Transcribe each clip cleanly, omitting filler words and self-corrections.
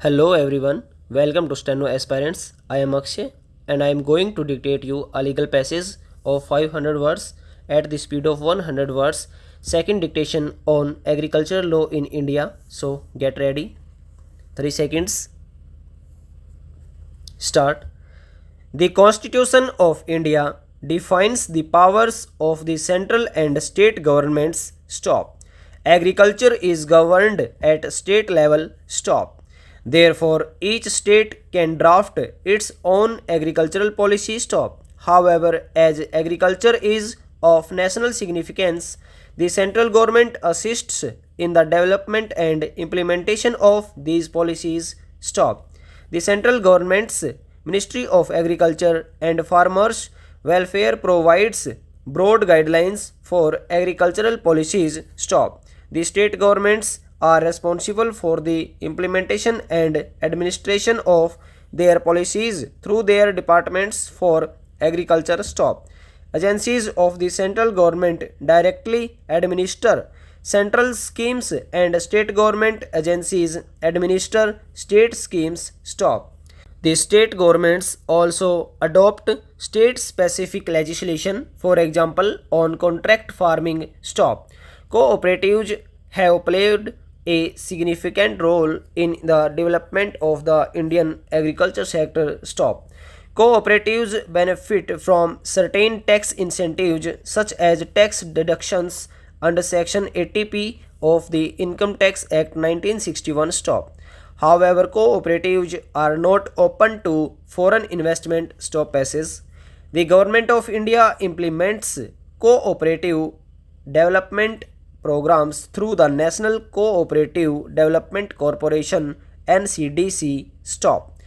Hello everyone, welcome to Steno Aspirants. I am Akshay and I am going to dictate you a legal passage of 500 words at the speed of 100 words. Second dictation on agriculture law in India. So get ready. 3 seconds. Start. The Constitution of India defines the powers of the central and state governments. Stop. Agriculture is governed at state level. Stop. Therefore, each state can draft its own agricultural policy. Stop. However, as agriculture is of national significance, the central government assists in the development and implementation of these policies. Stop. The central government's Ministry of Agriculture and Farmers Welfare provides broad guidelines for agricultural policies. Stop. The state governments are responsible for the implementation and administration of their policies through their departments for agriculture. Stop. Agencies of the central government directly administer central schemes and state government agencies administer state schemes. Stop. The state governments also adopt state specific legislation, for example, on contract farming. Stop. Cooperatives have played a significant role in the development of the Indian agriculture sector. Stop. Cooperatives benefit from certain tax incentives such as tax deductions under Section 80P of the Income Tax Act 1961. Stop. However, cooperatives are not open to foreign investment. Stop passes. The Government of India implements cooperative development programs through the National Cooperative Development Corporation NCDC. Stop.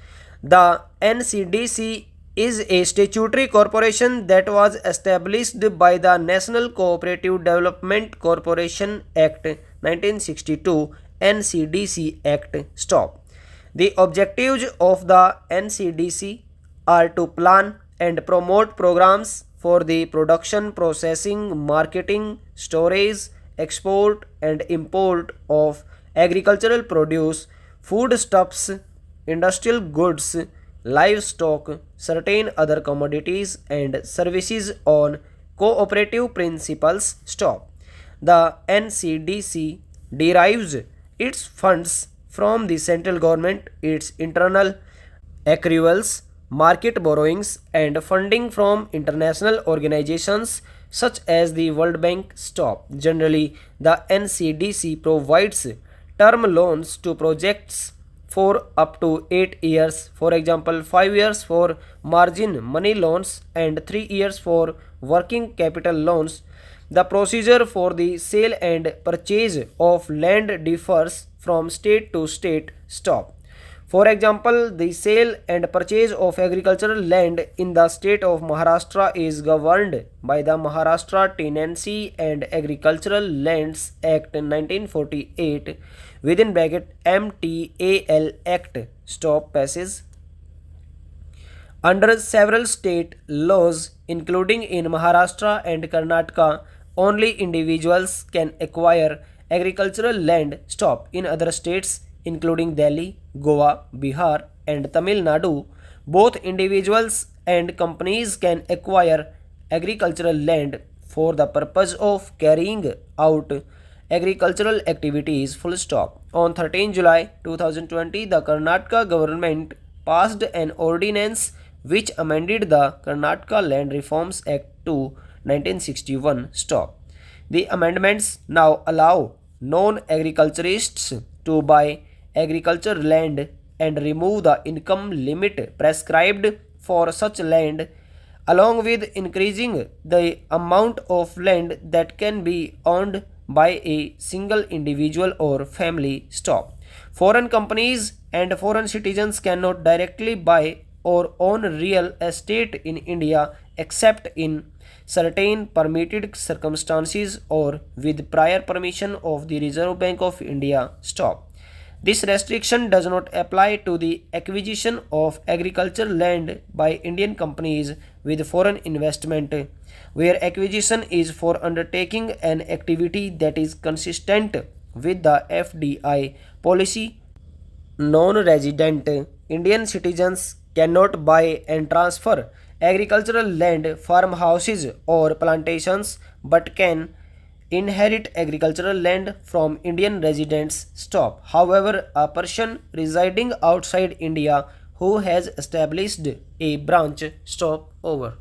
The NCDC is a statutory corporation that was established by the National Cooperative Development Corporation Act 1962 NCDC Act. Stop. The objectives of the NCDC are to plan and promote programs for the production, processing, marketing, storage, export, and import of agricultural produce, foodstuffs, industrial goods, livestock, certain other commodities, and services on cooperative principles. Stop. The NCDC derives its funds from the central government, its internal accruals, market borrowings, and funding from international organizations such as the World Bank. Stop. Generally, the NCDC provides term loans to projects for up to 8 years. For example, 5 years for margin money loans and 3 years for working capital loans. The procedure for the sale and purchase of land differs from state to state. Stop. For example, the sale and purchase of agricultural land in the state of Maharashtra is governed by the Maharashtra Tenancy and Agricultural Lands Act 1948 within bracket MTAL Act. Stop passes. Under several state laws, including in Maharashtra and Karnataka, only individuals can acquire agricultural land. Stop. In other states, including Delhi, Goa, Bihar, and Tamil Nadu, both individuals and companies can acquire agricultural land for the purpose of carrying out agricultural activities. Full stop. On 13 July 2020, the Karnataka government passed an ordinance which amended the Karnataka Land Reforms Act 2 1961. Stop. The amendments now allow non-agriculturists to buy agriculture land and remove the income limit prescribed for such land, along with increasing the amount of land that can be owned by a single individual or family. Stop. Foreign companies and foreign citizens cannot directly buy or own real estate in India except in certain permitted circumstances or with prior permission of the Reserve Bank of India. Stop. This restriction does not apply to the acquisition of agricultural land by Indian companies with foreign investment, where acquisition is for undertaking an activity that is consistent with the FDI policy Non-resident Indian citizens cannot buy and transfer agricultural land, farmhouses, or plantations, but can inherit agricultural land from Indian residents. Stop. However, a person residing outside India who has established a branch. Stop. Over.